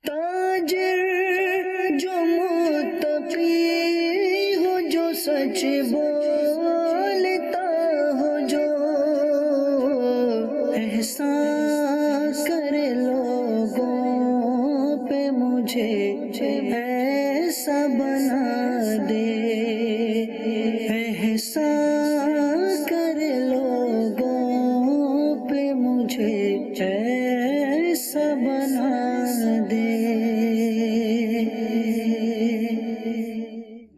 تاجر جو متقی ہو، جو سچ بولتا ہو، جو احسان کرے لوگوں پہ، مجھے ایسا بنا دے، احسان کرے لوگوں پہ، مجھے ایسا بنا دے۔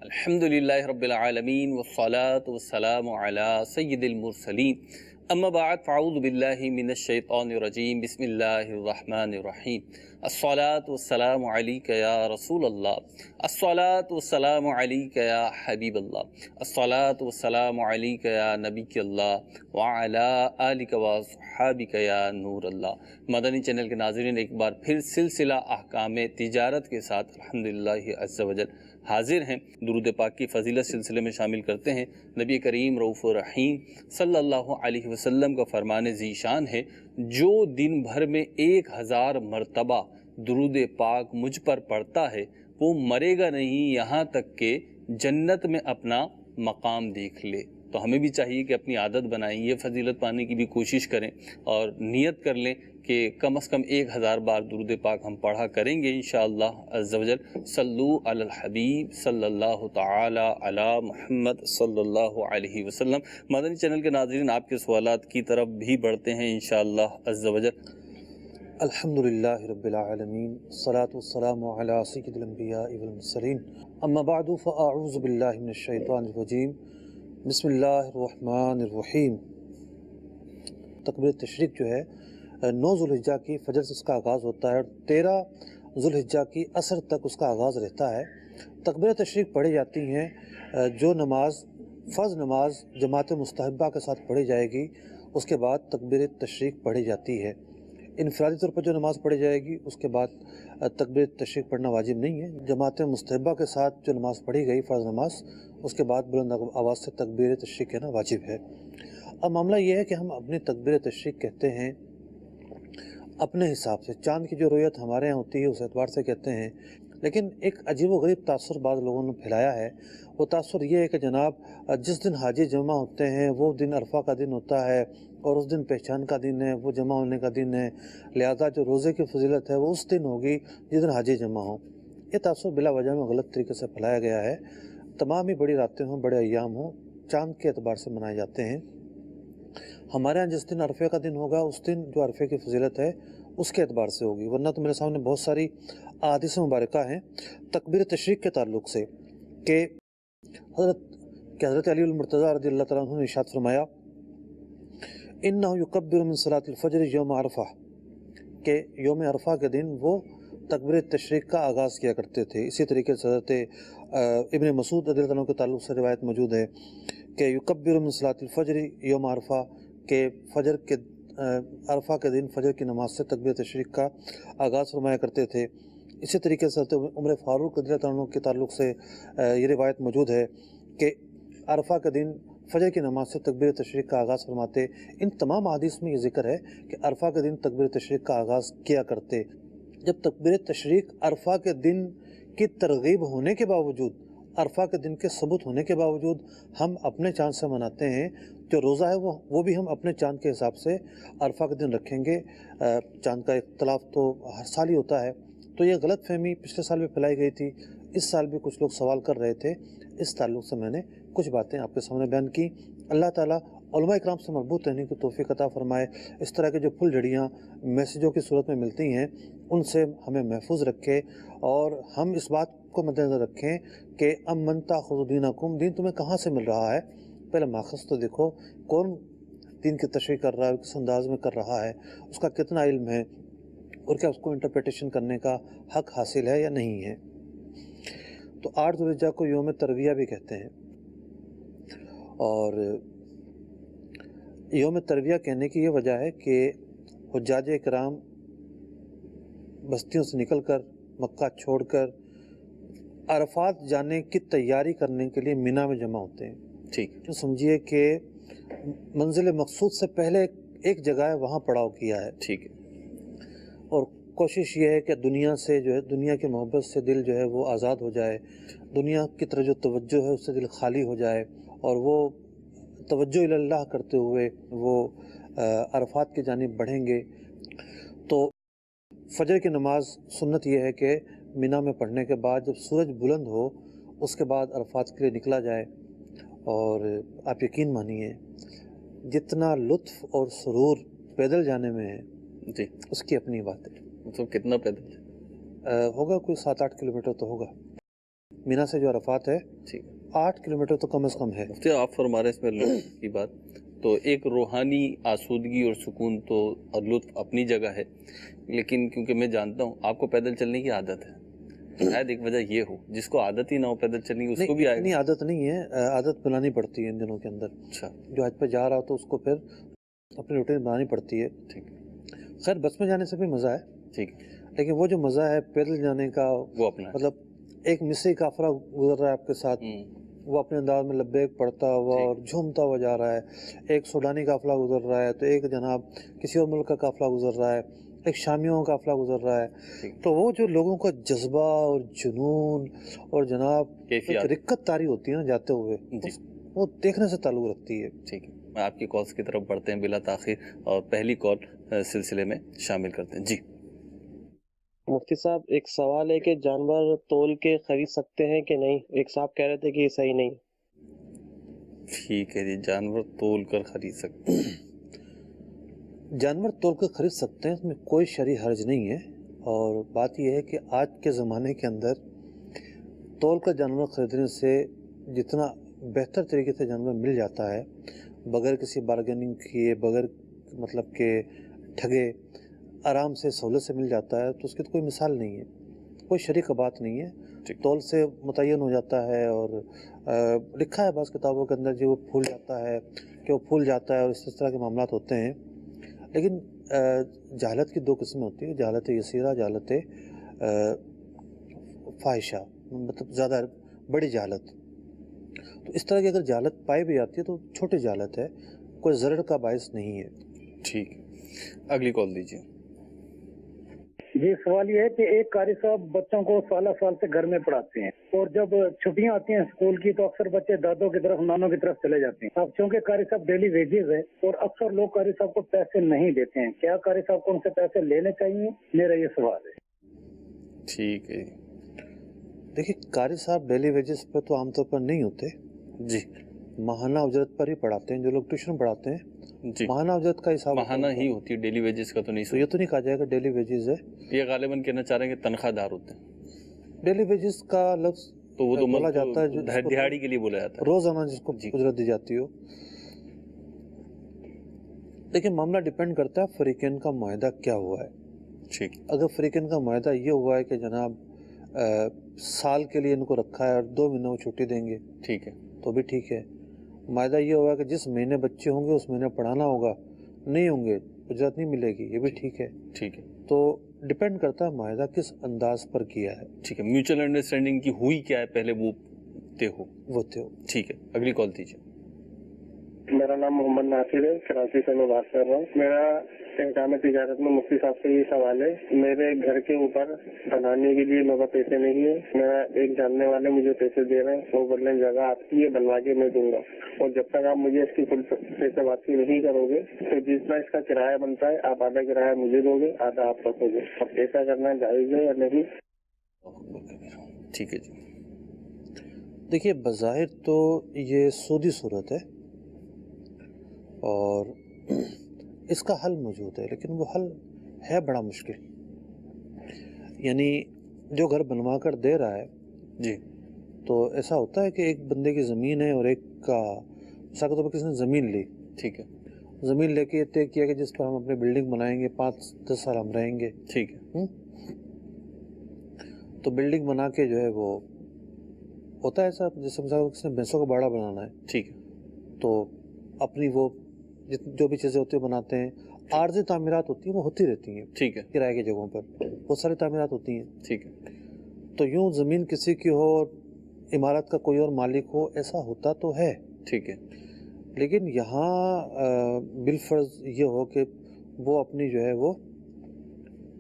الحمدللہ رب العالمین والصلاة والسلام علی سید المرسلین، اما بعد فاعوذ باللہ من الشیطان الرجیم، بسم اللہ الرحمن الرحیم۔ الصلاة والسلام علیک یا رسول اللہ، الصلاة والسلام علیک یا حبیب اللہ، الصلاة والسلام علیک یا نبی اللہ، وعلی آلک واصحابک یا نور اللہ۔ مدنی چینل کے ناظرین، ایک بار پھر سلسلہ احکام تجارت کے ساتھ الحمدللہ عز و جل حاضر ہیں۔ درود پاک کی فضیلت سلسلے میں شامل کرتے ہیں۔ نبی کریم رؤوف الرحیم صلی اللہ علیہ وسلم کا فرمان ذیشان ہے، جو دن بھر میں 1000 مرتبہ درود پاک مجھ پر پڑھتا ہے، وہ مرے گا نہیں یہاں تک کہ جنت میں اپنا مقام دیکھ لے۔ تو ہمیں بھی چاہیے کہ اپنی عادت بنائیں، یہ فضیلت پانے کی بھی کوشش کریں اور نیت کر لیں کہ کم از کم 1000 بار درود پاک ہم پڑھا کریں گے انشاءاللہ عز و جل۔ صلو علی الحبیب صلی اللہ تعالی علی محمد صلی اللہ علیہ وسلم۔ مدنی چینل کے ناظرین، آپ کے سوالات کی طرف بھی بڑھتے ہیں انشاءاللہ عز و جل۔ الحمدللہ رب العالمین، الصلاة والسلام علی سید الانبیاء والمرسلین، اما بعد فاعوذ باللہ من الشیطان الرجیم، بسم اللہ الرحمن الرحیم۔ تکبیر تشریق جو ہے 9 ذوالحجہ کی فجر سے اس کا آغاز ہوتا ہے اور 13 ذوالحجہ کی عصر تک اس کا آغاز رہتا ہے۔ تکبیر تشریق پڑھی جاتی ہیں، جو نماز فرض نماز جماعت مستحبہ کے ساتھ پڑھی جائے گی، اس کے بعد تکبیر تشریق پڑھی جاتی ہے۔ انفرادی طور پر جو نماز پڑھی جائے گی اس کے بعد تکبیر تشریق پڑھنا واجب نہیں ہے۔ جماعت مستحبہ کے ساتھ جو نماز پڑھی گئی فرض نماز، اس کے بعد بلند آواز سے تکبیر تشریق کہنا واجب ہے۔ اب معاملہ یہ ہے کہ ہم اپنی تکبیر تشریق کہتے ہیں اپنے حساب سے، چاند کی جو رویت ہمارے یہاں ہوتی ہے اس اعتبار سے کہتے ہیں، لیکن ایک عجیب و غریب تاثر بعض لوگوں نے پھیلایا ہے۔ وہ تاثر یہ ہے کہ جناب جس دن حاجی جمع ہوتے ہیں وہ دن عرفہ کا دن ہوتا ہے اور اس دن پہچان کا دن ہے، وہ جمع ہونے کا دن ہے، لہذا جو روزے کی فضیلت ہے وہ اس دن ہوگی جس دن حاجی جمع ہوں۔ یہ تاثر بلا وجہ میں غلط طریقے سے پھیلایا گیا ہے۔ تمام ہی بڑی راتیں ہوں، بڑے ایام ہوں، چاند کے اعتبار سے منائے جاتے ہیں۔ ہمارے ہاں جس دن عرفے کا دن ہوگا اس دن جو عرفے کی فضیلت ہے اس کے اعتبار سے ہوگی، ورنہ تو میرے سامنے بہت ساری احادیث مبارکہ ہیں تکبیر تشریق کے تعلق سے کہ حضرت علی المرتضیٰ رضی اللہ تعالیٰ عنہ نے ارشاد فرمایا، انہ یکبر من صلاۃ الفجر یوم عرفہ، کہ یوم عرفہ کے دن وہ تکبیر تشریق کا آغاز کیا کرتے تھے۔ اسی طریقے سے حضرت ابن مسعود رضی اللہ عنہ کے تعلق سے روایت موجود ہے کہ یکبر من صلاۃ الفجر یوم عرفہ، کہ فجر کے عرفہ کے دن فجر کی نماز سے تکبیر تشریق کا آغاز فرمایا کرتے تھے۔ اسی طریقے سے حضرت عمر فاروق رضی اللہ عنہ کے تعلق سے یہ روایت موجود ہے کہ عرفہ کے دن فجر کی نماز سے تکبیر تشریق کا آغاز فرماتے۔ ان تمام احادیث میں یہ ذکر ہے کہ عرفہ کے دن تکبیر تشریق کا آغاز کیا کرتے۔ جب تکبیر تشریق عرفہ کے دن کی ترغیب ہونے کے باوجود، عرفہ کے دن کے ثبوت ہونے کے باوجود ہم اپنے چاند سے مناتے ہیں، جو روزہ ہے وہ بھی ہم اپنے چاند کے حساب سے عرفہ کے دن رکھیں گے۔ چاند کا اختلاف تو ہر سال ہی ہوتا ہے، تو یہ غلط فہمی پچھلے سال بھی پھیلائی گئی تھی، اس سال بھی کچھ لوگ سوال کر رہے تھے، اس تعلق سے میں نے کچھ باتیں آپ کے سامنے بیان کی۔ اللہ تعالیٰ علماء اکرام سے مربوط رہنے کی توفیق عطا فرمائے، اس طرح کے جو پھل جھڑیاں میسیجوں کی صورت میں ملتی ہیں ان سے ہمیں محفوظ رکھے، اور ہم اس بات کو مد نظر رکھیں کہ امن تاخذ دینکم، دین تمہیں کہاں سے مل رہا ہے، پہلے ماخذ تو دیکھو، کون دین کی تشریح کر رہا ہے، کس انداز میں کر رہا ہے، اس کا کتنا علم ہے، اور کیا اس کو انٹرپریٹیشن کرنے کا حق حاصل ہے یا نہیں ہے۔ تو 8 ذوالحجہ کو یوم ترویہ بھی کہتے ہیں، اور یوم ترویہ کہنے کی یہ وجہ ہے کہ حجاج کرام بستیوں سے نکل کر، مکہ چھوڑ کر عرفات جانے کی تیاری کرنے کے لیے مینا میں جمع ہوتے ہیں۔ ٹھیک، تو سمجھیے کہ منزل مقصود سے پہلے ایک جگہ ہے وہاں پڑاؤ کیا ہے، ٹھیک ہے، اور کوشش یہ ہے کہ دنیا سے جو ہے دنیا کی محبت سے دل جو ہے وہ آزاد ہو جائے، دنیا کی طرف جو توجہ ہے اس سے دل خالی ہو جائے، اور وہ توجہ اللہ کرتے ہوئے وہ عرفات کی جانب بڑھیں گے۔ تو فجر کی نماز سنت یہ ہے کہ مینا میں پڑھنے کے بعد جب سورج بلند ہو اس کے بعد عرفات کے لیے نکلا جائے، اور آپ یقین مانیے جتنا لطف اور سرور پیدل جانے میں ہے جی، اس کی اپنی بات ہے۔ مطلب کتنا پیدل ہوگا کوئی 7-8 کلومیٹر تو ہوگا، مینا سے جو عرفات ہے ٹھیک 8 کلومیٹر تو کم از کم ہے۔ مفتی آپ فرما رہے ہیں اس میں لطف کی بات، تو ایک روحانی آسودگی اور سکون تو اور لطف اپنی جگہ ہے، لیکن کیونکہ میں جانتا ہوں آپ کو پیدل چلنے کی عادت ہے، شاید ایک وجہ یہ ہو، جس کو عادت ہی نہ ہو پیدل چلنے کی اس کو بھی آئے اتنی گا۔ عادت نہیں ہے، عادت بنانی پڑتی ہے ان دنوں کے اندر۔ اچھا جو حج پہ جا رہا ہو تو اس کو پھر اپنی روٹین بنانی پڑتی ہے۔ ٹھیک خیر بس میں جانے سے بھی مزہ ہے، ٹھیک، لیکن وہ جو مزہ ہے پیدل جانے کا، وہ اپنا ہے۔ مطلب ایک مصری قافلہ گزر رہا ہے آپ کے ساتھ، وہ اپنے انداز میں لبیک پڑھتا ہوا اور جھومتا ہوا جا رہا ہے، ایک سوڈانی قافلہ گزر رہا ہے، تو ایک جناب کسی اور ملک کا قافلہ گزر رہا ہے، ایک شامیوں کا قافلہ گزر رہا ہے، تو وہ جو لوگوں کا جذبہ اور جنون اور جناب ایک رکت طاری ہوتی ہے نا جاتے ہوئے، وہ دیکھنے سے تعلق رکھتی ہے۔ ٹھیک ہے، میں آپ کی کالز کی طرف بڑھتے ہیں بلا تاخیر، اور پہلی کال سلسلے میں شامل کرتے ہیں۔ جی مفتی صاحب، ایک سوال ہے کہ جانور تول کے خرید سکتے ہیں کہ نہیں؟ ایک صاحب کہہ رہے تھے کہ یہ صحیح نہیں۔ ٹھیک ہے جی، جانور تول کر خرید سکتے ہیں، جانور تول کر خرید سکتے ہیں، اس میں کوئی شرعی حرج نہیں ہے، اور بات یہ ہے کہ آج کے زمانے کے اندر تول کر جانور خریدنے سے جتنا بہتر طریقے سے جانور مل جاتا ہے بغیر کسی بارگیننگ کیے، بغیر مطلب کہ ٹھگے، آرام سے سہولت سے مل جاتا ہے، تو اس کی تو کوئی مثال نہیں ہے، کوئی شرعی کا بات نہیں ہے۔ تول سے متعین ہو جاتا ہے، اور لکھا ہے بعض کتابوں کے اندر جو وہ پھول جاتا ہے کہ وہ پھول جاتا ہے، اور اس طرح کے معاملات ہوتے ہیں، لیکن جہالت کی دو قسمیں ہوتی ہیں، جہالت یسیرہ، جہالت فاحشہ، مطلب زیادہ بڑی جہالت۔ تو اس طرح کی اگر جہالت پائی بھی جاتی ہے تو چھوٹی جہالت ہے، کوئی ضرر کا باعث نہیں ہے۔ ٹھیک، اگلی کال دیجیے۔ جی، سوال یہ ہے کہ ایک قاری صاحب بچوں کو سالہ سال سے گھر میں پڑھاتے ہیں، اور جب چھٹیاں آتی ہیں اسکول کی تو اکثر بچے دادوں کی طرف، نانوں کی طرف چلے جاتے ہیں۔ اب چونکہ قاری صاحب ڈیلی ویجز ہے اور اکثر لوگ قاری صاحب کو پیسے نہیں دیتے ہیں، کیا قاری صاحب کو ان سے پیسے لینے چاہیے؟ میرا یہ سوال ہے۔ ٹھیک ہے دیکھیے، قاری صاحب ڈیلی ویجز پر تو عام طور پر نہیں ہوتے جی، ماہانہ اجرت پر ہی پڑھاتے ہیں۔ جو لوگ ٹیوشن پڑھاتے ہیں جی ماہانہ اجرت کا حساب ماہانہ ہی ہوتی ہے، ڈیلی ویجز کا تو نہیں تو یہ تو نہیں کہا جائے گا ڈیلی ویجز ہے، یہ غالباً کہنا چاہ رہے ہیں کہ تنخواہ دار ہوتے ہیں، ڈیلی ویجز کا لفظ تو وہ تو بولا جاتا ہے جس کو دہاڑی کے لیے بولا جاتا ہے، روزانہ جس کو اجرت دی جاتی ہو۔ لیکن معاملہ ڈیپینڈ کرتا ہے فریقین کا معاہدہ کیا ہوا ہے۔ ٹھیک، اگر فریقین کا معاہدہ یہ ہوا ہے کہ جناب سال کے لیے ان کو رکھا ہے اور 2 مہینوں میں چھٹی دیں گے، ٹھیک ہے، تو بھی ٹھیک ہے۔ معاہدہ یہ ہوا کہ جس مہینے بچے ہوں گے اس مہینے پڑھانا ہوگا، نہیں ہوں گے اجرت نہیں ملے گی، یہ بھی ٹھیک ہے۔ ٹھیک ہے، تو ڈیپینڈ کرتا ہے معاہدہ کس انداز پر کیا ہے، ٹھیک ہے، میوچل انڈرسٹینڈنگ کی ہوئی کیا ہے پہلے وہ طے ہو۔ وہ تو ٹھیک ہے، اگلی کال دیجیے۔ میرا نام محمد ناصر ہے، کراچی سے میں بات کر رہا ہوں۔ میرا احکام تجارت میں مفتی صاحب سے یہ سوال ہے، میرے گھر کے اوپر بنانے کے لیے میرے پاس پیسے نہیں ہے، میرا ایک جاننے والے مجھے پیسے دے رہے ہیں، وہ بولنے جگہ آپ کی ہے، بنوا کے میں دوں گا، اور جب تک آپ مجھے اس کی فل پیسے واپسی نہیں کرو گے تو جتنا اس کا کرایہ بنتا ہے آپ آدھا کرایہ مجھے دو گے، آدھا آپ رکھو گے۔ اب ایسا کرنا جائز ہے یا نہیں؟ ٹھیک ہے جی، دیکھیے بظاہر تو یہ سودی صورت ہے اور اس کا حل موجود ہے، لیکن وہ حل ہے بڑا مشکل۔ یعنی جو گھر بنوا کر دے رہا ہے جی تو ایسا ہوتا ہے کہ ایک بندے کی زمین ہے اور ایک کا مثال کے طور پر کسی نے زمین لی، ٹھیک ہے، زمین لے کے یہ طے کیا کہ جس پر ہم اپنی بلڈنگ بنائیں گے 5-10 سال ہم رہیں گے، ٹھیک ہے، تو بلڈنگ بنا کے جو ہے وہ ہوتا ہے ایسا جیسے مثال کسی نے بھینسوں کا باڑا بنانا ہے، ٹھیک ہے، تو اپنی وہ جو بھی چیزیں ہوتی ہیں بناتے ہیں، عارضی تعمیرات ہوتی ہیں وہ ہوتی رہتی ہیں ٹھیک ہے، کرائے کی جگہوں پر، بہت ساری تعمیرات ہوتی ہیں، ٹھیک ہے، تو یوں زمین کسی کی ہو اور عمارت کا کوئی اور مالک ہو، ایسا ہوتا تو ہے، ٹھیک ہے، لیکن یہاں بالفرض یہ ہو کہ وہ اپنی جو ہے وہ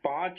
5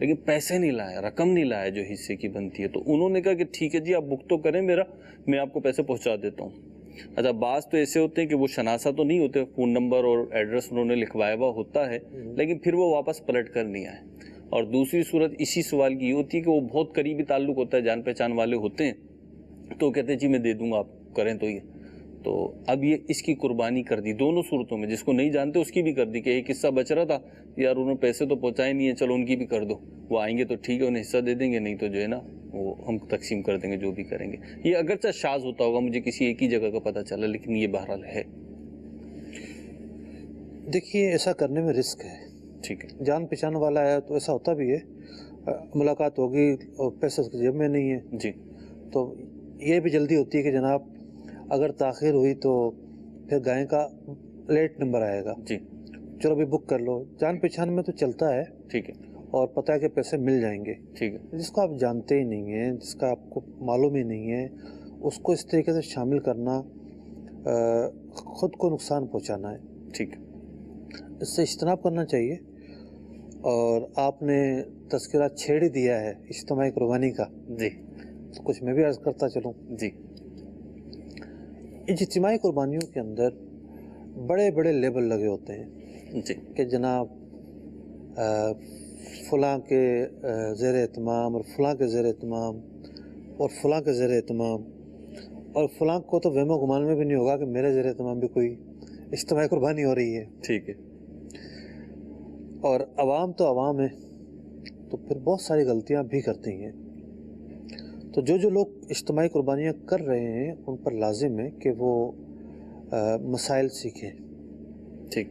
لیکن پیسے نہیں لایا، رقم نہیں لایا جو حصے کی بنتی ہے. تو انہوں نے کہا کہ ٹھیک ہے جی آپ بک تو کریں میرا، میں آپ کو پیسے پہنچا دیتا ہوں. اچھا بعض تو ایسے ہوتے ہیں کہ وہ شناسہ تو نہیں ہوتے، فون نمبر اور ایڈریس انہوں نے لکھوایا ہوا ہوتا ہے لیکن پھر وہ واپس پلٹ کر نہیں آئے. اور دوسری صورت اسی سوال کی یہ ہوتی ہے کہ وہ بہت قریبی تعلق ہوتا ہے، جان پہچان والے ہوتے ہیں، تو کہتے ہیں جی میں دے دوں گا آپ کریں تو یہ. تو اب یہ اس کی قربانی کر دی دونوں صورتوں میں، جس کو نہیں جانتے اس کی بھی کر دی کہ ایک حصہ بچ رہا تھا یار انہوں نے پیسے تو پہنچائے نہیں ہیں، چلو ان کی بھی کر دو، وہ آئیں گے تو ٹھیک ہے انہیں حصہ دے دیں گے، نہیں تو جو ہے نا وہ ہم تقسیم کر دیں گے جو بھی کریں گے. یہ اگرچہ شاذ ہوتا ہوگا، مجھے کسی ایک ہی جگہ کا پتہ چلا، لیکن یہ بہرحال ہے. دیکھیے ایسا کرنے میں رسک ہے. ٹھیک ہے، جان پہچان والا ہے تو ایسا ہوتا بھی ہے، ملاقات ہوگی اور پیسے اس کی جیب میں نہیں ہے جی، تو یہ بھی جلدی ہوتی ہے کہ جناب اگر تاخیر ہوئی تو پھر گائے کا لیٹ نمبر آئے گا، جی چلو بھی بک کر لو. جان پہچان میں تو چلتا ہے ٹھیک ہے، اور پتہ ہے کہ پیسے مل جائیں گے. ٹھیک ہے، جس کو آپ جانتے ہی نہیں ہیں، جس کا آپ کو معلوم ہی نہیں ہے، اس کو اس طریقے سے شامل کرنا خود کو نقصان پہنچانا ہے. ٹھیک ہے، اس سے اجتناب کرنا چاہیے. اور آپ نے تذکرہ چھیڑ ہی دیا ہے اجتماعی قربانی کا، جی تو کچھ میں بھی عرض کرتا چلوں. جی اجتماعی قربانیوں کے اندر بڑے بڑے لیبل لگے ہوتے ہیں جی کہ جناب فلاں کے زیر اہتمام اور فلاں کے زیر اہتمام اور فلاں کے زیر اہتمام، اور فلاں کو تو وہم و گمان میں بھی نہیں ہوگا کہ میرے زیر اہتمام بھی کوئی اجتماعی قربانی ہو رہی ہے. ٹھیک ہے، اور عوام تو عوام ہے تو پھر بہت ساری غلطیاں بھی کرتی ہیں. تو جو لوگ اجتماعی قربانیاں کر رہے ہیں ان پر لازم ہے کہ وہ مسائل سیکھیں. ٹھیک،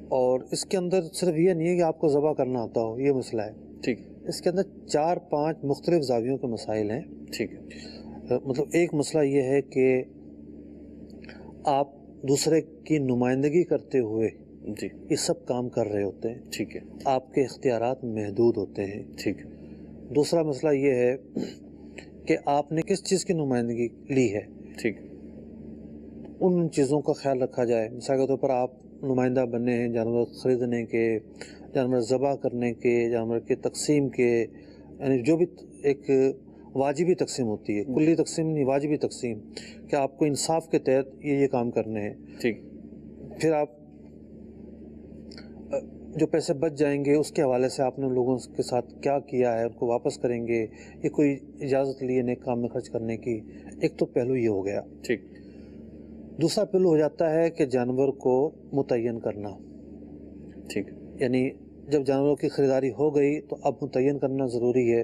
اور اس کے اندر صرف یہ نہیں ہے کہ آپ کو ذبح کرنا آتا ہو، یہ مسئلہ ہے. ٹھیک، اس کے اندر 4-5 مختلف زاویوں کے مسائل ہیں. ٹھیک ہے، مطلب ایک مسئلہ یہ ہے کہ آپ دوسرے کی نمائندگی کرتے ہوئے جی یہ سب کام کر رہے ہوتے ہیں، ٹھیک ہے، آپ کے اختیارات محدود ہوتے ہیں. ٹھیک ہے، دوسرا مسئلہ یہ ہے کہ آپ نے کس چیز کی نمائندگی لی ہے، ٹھیک، ان چیزوں کا خیال رکھا جائے. مثال کے طور پر آپ نمائندہ بنے ہیں جانور خریدنے کے، جانور ذبح کرنے کے، جانور کے تقسیم کے، یعنی جو بھی ایک واجبی تقسیم ہوتی ہے، کلی تقسیم نہیں، واجبی تقسیم، کہ آپ کو انصاف کے تحت یہ کام کرنے ہیں. ٹھیک، پھر آپ جو پیسے بچ جائیں گے اس کے حوالے سے آپ نے لوگوں کے ساتھ کیا کیا ہے، ان کو واپس کریں گے، یہ کوئی اجازت لیے نیک کام میں خرچ کرنے کی. ایک تو پہلو یہ ہو گیا. ٹھیک، دوسرا پہلو ہو جاتا ہے کہ جانور کو متعین کرنا. ٹھیک، یعنی جب جانوروں کی خریداری ہو گئی تو اب متعین کرنا ضروری ہے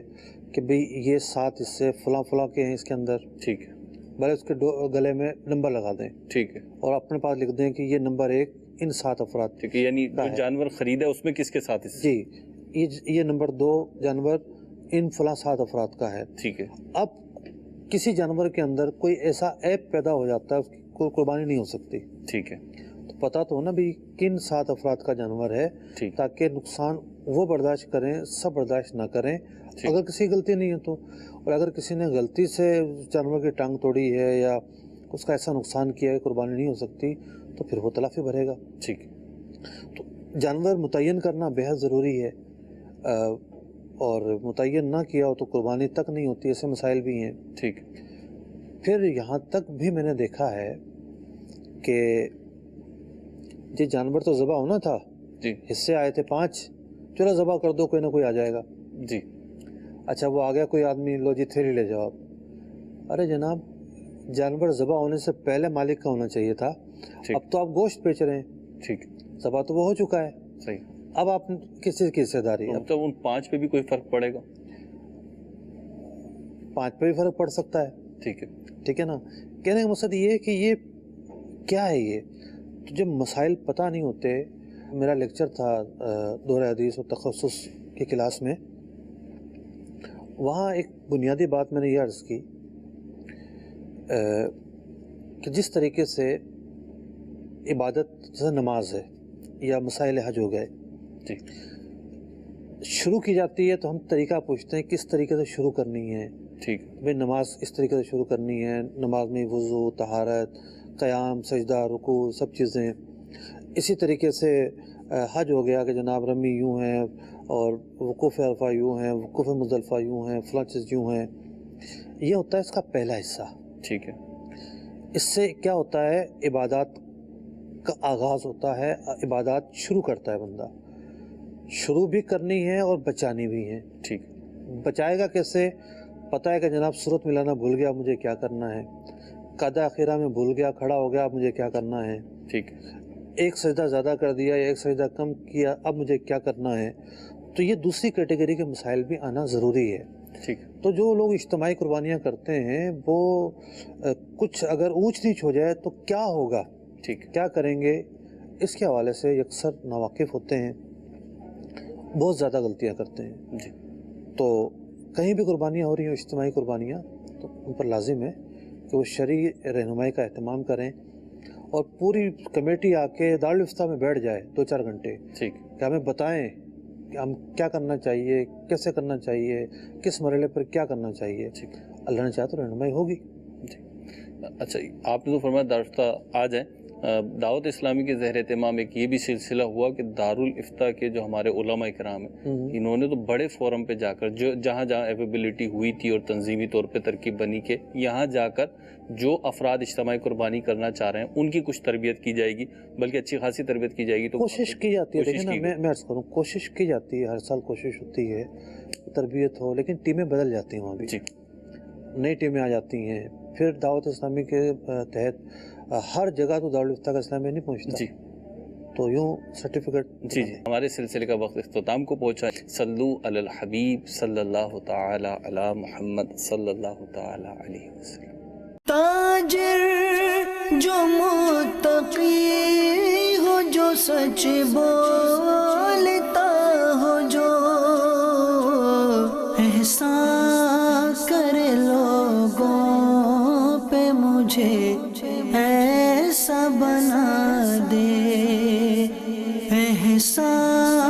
کہ بھئی یہ 7 حصے فلاں فلاں کے ہیں اس کے اندر. ٹھیک ہے، بھلے اس کے گلے میں نمبر لگا دیں، ٹھیک ہے، اور اپنے پاس لکھ دیں کہ یہ نمبر 1 ان 7 افراد. ٹھیک ہے، یعنی جو جانور خریدا اس میں کس کے ساتھ حصہ؟ جی یہ نمبر 2 جانور ان فلاں 7 افراد کا ہے. ٹھیک ہے، اب کسی جانور کے اندر کوئی ایسا عیب پیدا ہو جاتا ہے اس کی کوئی قربانی نہیں ہو سکتی. ٹھیک ہے، تو پتہ تو ہونا بھی کن 7 افراد کا جانور ہے، ٹھیک، تاکہ نقصان وہ برداشت کریں، سب برداشت نہ کریں اگر کسی غلطی نہیں ہے تو. اور اگر کسی نے غلطی سے جانور کی ٹانگ توڑی ہے یا اس کا ایسا نقصان کیا ہے قربانی نہیں ہو سکتی تو پھر وہ تلافی بھرے گا. ٹھیک، تو جانور متعین کرنا بہت ضروری ہے، اور متعین نہ کیا ہو تو قربانی تک نہیں ہوتی. ایسے مسائل بھی ہیں. ٹھیک، پھر یہاں تک بھی میں نے دیکھا ہے کہ یہ جانور تو ذبح ہونا تھا، جی حصے آئے تھے 5، چلو ذبح کر دو، کوئی نہ کوئی آ جائے گا. جی، اچھا وہ آ گیا کوئی آدمی، لو جی تھیلی لے جاؤ آپ. ارے جناب جانور ذبح ہونے سے پہلے مالک کا ہونا چاہیے تھا. اب تو آپ گوشت بیچ رہے ہیں. ٹھیک، ذبح تو وہ ہو چکا ہے. صحیح. اب آپ کس چیز کی حصے داری؟ اب تو ان 5 پہ بھی کوئی فرق پڑے گا؟ 5 پہ بھی فرق پڑ سکتا ہے. ٹھیک ہے، ٹھیک ہے نا. کہنے کا مقصد یہ ہے کہ یہ کیا ہے. یہ تو جب مسائل پتہ نہیں ہوتے، میرا لیکچر تھا دورہ حدیث و تخصص کی کلاس میں، وہاں ایک بنیادی بات میں نے یہ عرض کی کہ جس طریقے سے عبادت جیسے نماز ہے یا مسائل حج ہو گئے، جی شروع کی جاتی ہے تو ہم طریقہ پوچھتے ہیں کس طریقے سے شروع کرنی ہے. ٹھیک، بھئی نماز اس طریقے سے شروع کرنی ہے، نماز میں وضو، طہارت، قیام، سجدہ، رکوع، سب چیزیں. اسی طریقے سے حج ہو گیا کہ جناب رمی یوں ہے، اور وقوف عرفہ یوں ہیں، وقوف مزدلفہ یوں ہیں، فلاں چیز یوں ہیں. یہ ہوتا ہے اس کا پہلا حصہ. ٹھیک ہے. اس سے کیا ہوتا ہے، عبادات کا آغاز ہوتا ہے، عبادات شروع کرتا ہے بندہ. شروع بھی کرنی ہے اور بچانی بھی ہے. ٹھیک. بچائے گا کیسے؟ پتہ ہے کہ جناب صورت ملانا بھول گیا، مجھے کیا کرنا ہے. قاعدہ اخیرہ میں بھول گیا، کھڑا ہو گیا، مجھے کیا کرنا ہے. ٹھیک. ایک سجدہ زیادہ کر دیا یا ایک سجدہ کم کیا، اب مجھے کیا کرنا ہے. تو یہ دوسری کیٹیگری کے مسائل بھی آنا ضروری ہے. ٹھیک. تو جو لوگ اجتماعی قربانیاں کرتے ہیں وہ کچھ اگر اونچ نیچ ہو جائے تو کیا ہوگا، ٹھیک، کیا کریں گے، اس کے حوالے سے اکثر ناواقف ہوتے ہیں، بہت زیادہ غلطیاں کرتے ہیں. جی. تو کہیں بھی قربانیاں ہو رہی ہیں اجتماعی قربانیاں، تو ان پر لازم ہے کہ وہ شرعی رہنمائی کا اہتمام کریں اور پوری کمیٹی آ کے دارالفتہ میں بیٹھ جائے 2-4 گھنٹے، ٹھیک، کہ ہمیں بتائیں کہ ہم کیا کرنا چاہیے، کیسے کرنا چاہیے، کس مرحلے پر کیا کرنا چاہیے. ٹھیک. اللہ نے چاہا تو رہنمائی ہوگی. جی. اچھا، آپ نے تو فرمایا دارالفتہ آ جائیں. دعوت اسلامی کے زہر اہتمام ایک یہ بھی سلسلہ ہوا کہ دارالفتہ کے جو ہمارے علماء کرام ہیں انہوں نے تو بڑے فورم پہ جا کر جو جہاں اویلیبلٹی ہوئی تھی اور تنظیمی طور پہ ترکیب بنی کہ یہاں جا کر جو افراد اجتماعی قربانی کرنا چاہ رہے ہیں ان کی کچھ تربیت کی جائے گی، بلکہ اچھی خاصی تربیت کی جائے گی. تو کوشش کی جاتی ہے. دیکھیں نا، میں عرض کروں، کوشش کی جاتی ہے، ہر سال کوشش ہوتی ہے تربیت ہو، لیکن ٹیمیں بدل جاتی ہیں. وہاں بھی نئی ٹیمیں آ جاتی ہیں. پھر دعوت اسلامی کے تحت ہر جگہ تو دارالفتہ کا اسلامیہ نہیں پہنچتا. جی. تو یوں سرٹیفکیٹ. جی. ہمارے سلسلے کا وقت اختتام کو پہنچا. صلو علی الحبیب صلی اللہ تعالی علی محمد صلی اللہ تعالی علیہ وسلم. تاجر جو متقی ہو، جو سچ بولتا ہو، جو احسان کرے لوگوں پہ، مجھے ایسا بنا دے. احسان